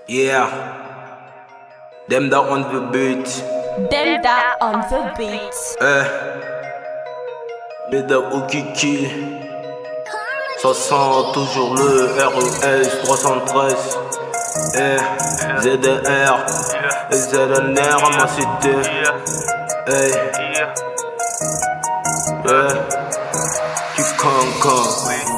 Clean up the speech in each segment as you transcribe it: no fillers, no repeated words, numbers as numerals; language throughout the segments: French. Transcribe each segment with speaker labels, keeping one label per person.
Speaker 1: Yeah, them that on the beat.
Speaker 2: Them that on the beat.
Speaker 1: Mais da Okiki. Ça sent toujours le RES 313. ZDR, ZNR à ma cité. Tu cancan.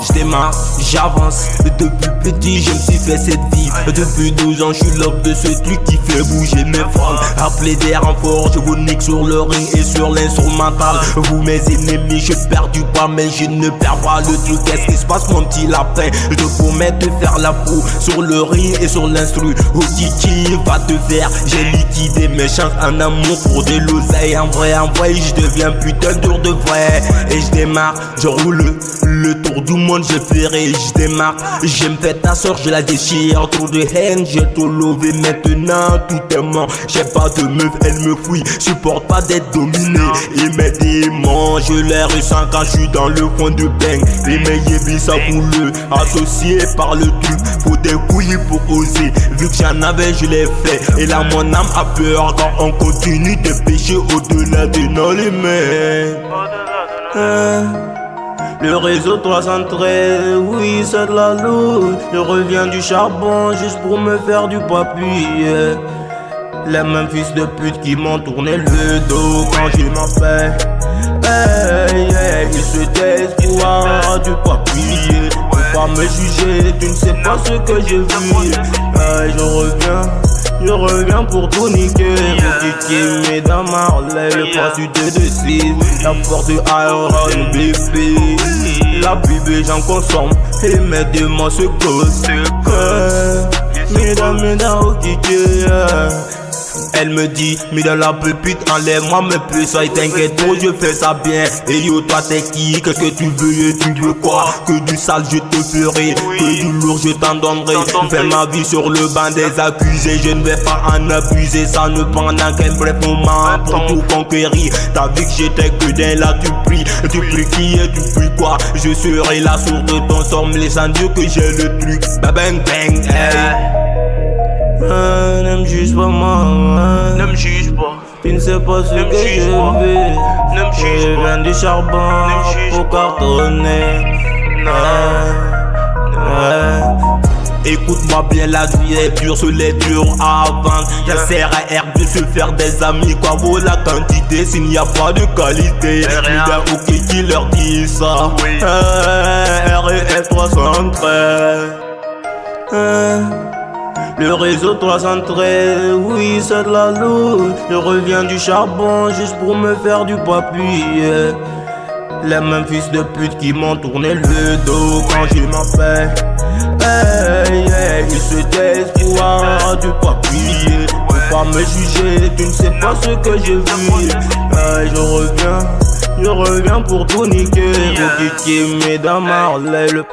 Speaker 1: J'démarre, j'avance. Depuis petit, je me suis fait cette vie. Depuis 12 ans, je suis l'homme de ce truc qui fait bouger mes fringues. Appelez des renforts, je vous nique sur le ring et sur l'instrumental. Vous, mes ennemis, je perds du poids, mais je ne perds pas le truc. Qu'est-ce qui se passe, mon petit lapin? Je te promets de faire la peau sur le ring et sur l'instru. Okiki va te faire. J'ai liquidé mes chances en amour pour de l'oseille. En vrai, je deviens putain dur de vrai. Et je démarre, je roule le tour du monde, je ferai, je démarre. Je me fais ta soeur, je la déchire. Trop de haine, j'ai tout levé maintenant. Tout est mort, j'ai pas de meuf, elle me fouille. Supporte pas d'être dominé. Et mes démons, je les ressens quand je suis dans le coin de bang. Et mes yébis, ça coule, associé par le truc. Faut des couilles pour oser. Vu que j'en avais, je l'ai fait. Et là, mon âme a peur quand on continue de pécher au-delà de nos limites. Le réseau 313, oui c'est de la loot. Je reviens du charbon juste pour me faire du papier. Les mêmes fils de pute qui m'ont tourné le dos quand j'ai ma paix. Ils se taisent pour avoir du papier. Faut pas me juger, tu ne sais pas ce que j'ai vu. Je reviens pour tout niquer. Okiki, mesdames Marley, le principe de 6, la force de Iron BP. La Bible j'en consomme et mes démons se causent. Mesdames, Okiki. Elle me dit, mais dans la pépite, enlève-moi mes plus, ça t'inquiète trop, je fais ça bien. Et yo, toi t'es qui? Qu'est-ce que tu veux et tu veux quoi? Que du sale je te ferai, que du lourd je t'en donnerai. Fais ma vie sur le banc des accusés, je ne vais pas en abuser. Ça ne pendant qu'un bref moment pour tout conquérir. T'as vu que j'étais que d'un là, tu pries qui et tu pries quoi? Je serai la source de ton sort, mais laissant Dieu que j'ai le truc. Bang bang, hey. Ne me juge pas moi,
Speaker 3: ne me juge pas.
Speaker 1: Tu ne sais pas ce que je vis.
Speaker 3: Ne me juge
Speaker 1: Je
Speaker 3: pas.
Speaker 1: viens du charbon pour cartonner. Écoute-moi bien, la vie est dure, ce l'est dur avant. Ça sert à R de se faire des amis. Quoi vaut la quantité s'il n'y a pas de qualité? Putain, ok, qui leur dit ça? RES 313. Le réseau 313, oui c'est de la loot. Je reviens du charbon juste pour me faire du papier. Les mêmes fils de pute qui m'ont tourné le dos quand j'ai ma paix. Ils se taisent pour avoir du papier. Faut pas me juger, tu ne sais pas ce que j'ai vu. Je reviens pour tout niquer. Okiki, mesdames Marley, le